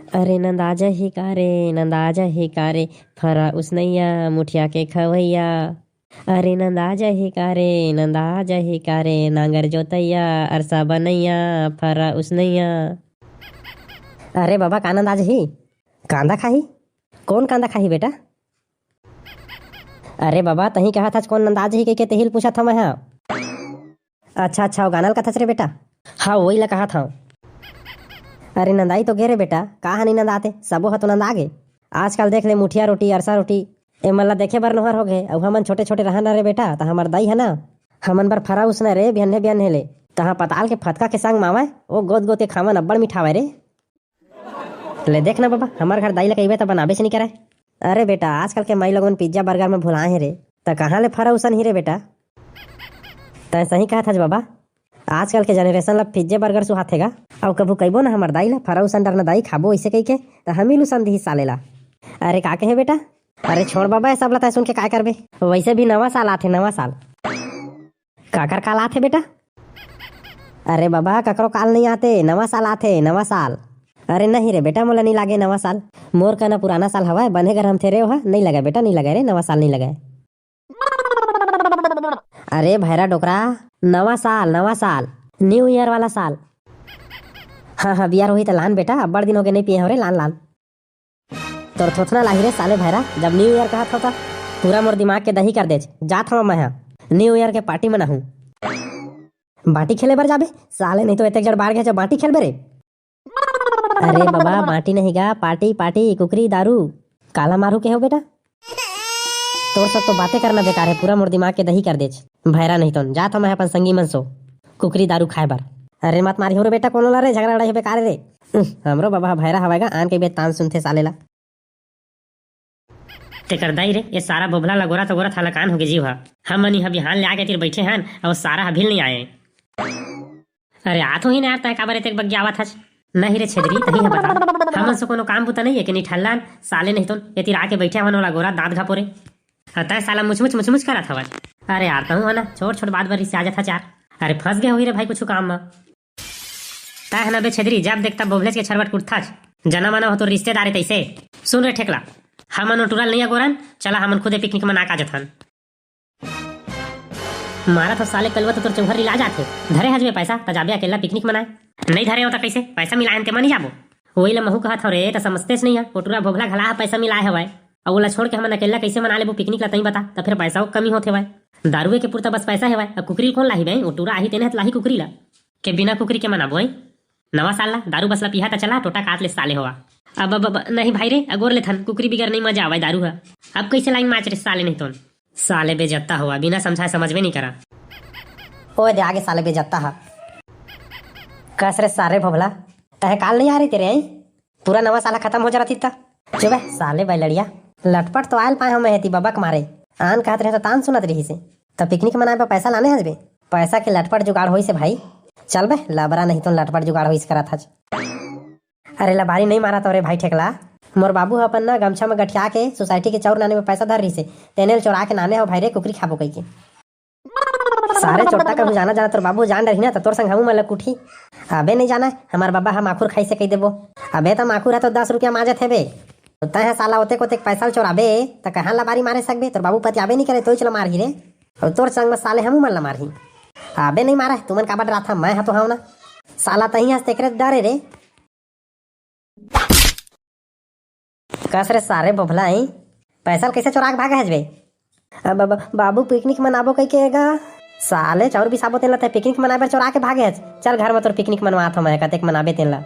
अरे नंदाजा ही कारे, नंदाजा ही कारे, फरा उसनैया मुठिया के खवैया। अरे नंदाजा ही कारे, नंदाजा ही कारे, नांगर जोतैया अरसा बनैया, फरा उसनैया। अरे बाबा का नंदाज ही कांदा खाही? कौन कांदा खाही बेटा? अरे बाबा तही कहा था कौन नंदाज ही के तेहिल पूछा था मैं। हाँ अच्छा अच्छा वो गानल का था रे बेटा। हाँ वही ला कहा था। अरे नंदाई तो गे रे बेटा, कहा नहीं नंदाते, सबो ह तो नंदा गे। आजकल देख ले मुठिया रोटी अरसा रोटी ए मल्ला देखे बर नोहर हो गए। अब हमन छोटे छोटे रहना रे बेटा, तो हमार दाई है ना हमन बर फरा उसना रे बिहन्ने बिहन्ने ले तहाँ पताल के फतका के संग मावा ओ गोद गोद के खावन अब्बड़ मिठावे रे। ले देख ना बाबा हमार घर दाई ला कही तो बनाबे से नहीं करे। अरे बेटा आजकल के माई लोगन पिज्जा बर्गर में भुलाए हैं रे, तो कहाँ ले फरा उसन ही रे बेटा। तय सही कहा था बाबा, आजकल के जनरेशन ला पिज्जे बर्गर सुहाथेगा। अब कभू कहिबो ना हमार दाई ला फरा उसन डरना दाई खाबो ऐसे कही के तो हम ही लुसन दी साले ला। अरे का कहे बेटा? अरे छोड़ बाबा सब लता सुन के काय करबे, वैसे भी नवा साल आथे नवा साल। काकर काल आथे बेटा? अरे बाबा ककरो काल नहीं आते, नवा साल आथे नवा साल। अरे नहीं रे बेटा मोला नहीं लागे नवा साल, मोर का ना पुराना साल हवा बने घर हम थे रे वहा नहीं लगा बेटा, नहीं लगा रे नवा साल नहीं लगा। अरे भैरा डोकरा नवा साल न्यू ईयर वाला साल। हाँ हाँ बियार हुई तो लान बेटा, अब बड़ दिन हो गए नहीं पिए हो रे लान लान। तोर थोथना लाही रे साले भैरा, जब न्यू ईयर कहा था पूरा मोर दिमाग के दही कर दे जात हूँ मैं न्यू ईयर के पार्टी में हूँ। बाटी खेले बर जाबे साले, नहीं तो इतने जड़ बार गए जब बाटी खेल बे। अरे बाबा बाटी नहीं गा, पार्टी पार्टी कुकरी दारू काला मारू के हो बेटा। तोर सब तो बातें करना बेकार है, पूरा मोर दिमाग के दही कर दे भैरा। नहीं तो जात हम अपन संगी मन सो कुकरी दारू खाए बर। अरे मत मारी हो रे बेटा, कोनो ला रे झगड़ा लड़ाई बेकार रे। हमरो बाबा भैरा हवेगा आन के बेत तान सुनते साले ला। तेकर दाई रे ये सारा बोभला ला गोरा तो गोरा थाला कान हो गए जीव हम मनी ह बिहान ले आके तीर बैठे हन और सारा हभिल नहीं आए। अरे आथो ही नहीं आता है काबर तेक बग्या आवत हस नहीं रे छेदरी तही है बता। हमन से कोनो काम बुता नहीं है कि नहीं ठल्लान साले नहीं तो ये तीर आके बैठे हन वाला गोरा दांत घापोरे तय साला मुछ करत हवन। अरे यार तहु ना छोट छोट बात बर इससे आ जाता चार। अरे फंस गए हो रे भाई कुछ काम में तय है ना बे छेदरी, जब देखता बोभलेज के छरवट कुटथा जना माना हो तो रिश्तेदारी तैसे। सुन रे ठेकला हमन टूरल नहीं गोरन, चला हमन खुदे पिकनिक मना का जथन। मारा तो साले कलवा तो तोर चौहर ला जाथे धरे हजमे पैसा त जाबे अकेला पिकनिक मनाए, नहीं धरे हो तो कैसे पैसा मिलाए ते मनी जाबो। वही ला महू कहत हो रे त समझतेस नहीं है, ओटूरा भोगला घला पैसा मिलाए हवाय और ओला छोड़ के हमन अकेला कैसे मना लेबो पिकनिक ला तई बता। तो फिर पैसा कमी होथे भाई, दारुए के पुरता बस पैसा है भाई। कुकरी कौन लाही भाई, ओटूरा आही तेने लाही कुकरी ला के बिना कुकरी के मनाबो है। नवा साल ला दारू बस ला पिहा त चला टोटा काट ले साले होवा। अब नहीं भाई रे अगोर ले थन कुकरी बिगर नहीं मजा आवा दारू है। अब कैसे लाइन माच रे साले नहीं तो साले बेजत्ता हुआ बिना समझाए समझ में नहीं करा। ओए दे आगे साले बेजत्ता हा कस रे सारे भोभला तहे काल नहीं आ रही तेरे आई, पूरा नवा साल खत्म हो जा रहा था। चुबे साले बैलड़िया लटपट तो आयल पाए हम हेती बबक मारे आन कहत रहे तो तान सुनत रही से। तो पिकनिक मनाए पर पैसा लाने हजबे, पैसा के लटपट जुगाड़ होई से भाई। चल बे लबरा नहीं तो लटपट जुगाड़ होई से करत हज। अरे लबारी नहीं मारा तो रे भाई ठेकला, मोर बाबू अपन ना गमछा में गठिया के सोसाइटी के चौर नाने में पैसा धर रही से तेने चोरा के नाने हो भाई रे कुकरी खाबो कही के। सारे चोटा का जाना जाना तोर बाबू जान रही ना तो तोर संग हमू मतलब कुठी। अबे नहीं जाना हमार बाबा हम आखुर खाई से कही देबो। अबे तो आखुर है तो 10 रुपया माजत है बे, तय साला होते कोते पैसा चोराबे तो कहाँ लबारी मारे सकबे। तोर बाबू पति आबे नहीं करे तो चला मार ही रे, और तोर संग में साले हमू मन ला मार ही। अबे नहीं मारा तुमन का बट रहा था मैं तो हाँ ना साला तही हंस तेकरे डरे रे। कस रे सारे बोभला आई पैसा कैसे चोरा के भागे हजबे। अब बाबू पिकनिक मनाबो कही केगा साले चौर बिसाबो तेन ला पिकनिक मनाबे चोरा के भागे हज। चल घर में तोर पिकनिक मनवा मैं कतेक मनाबे तेन ला।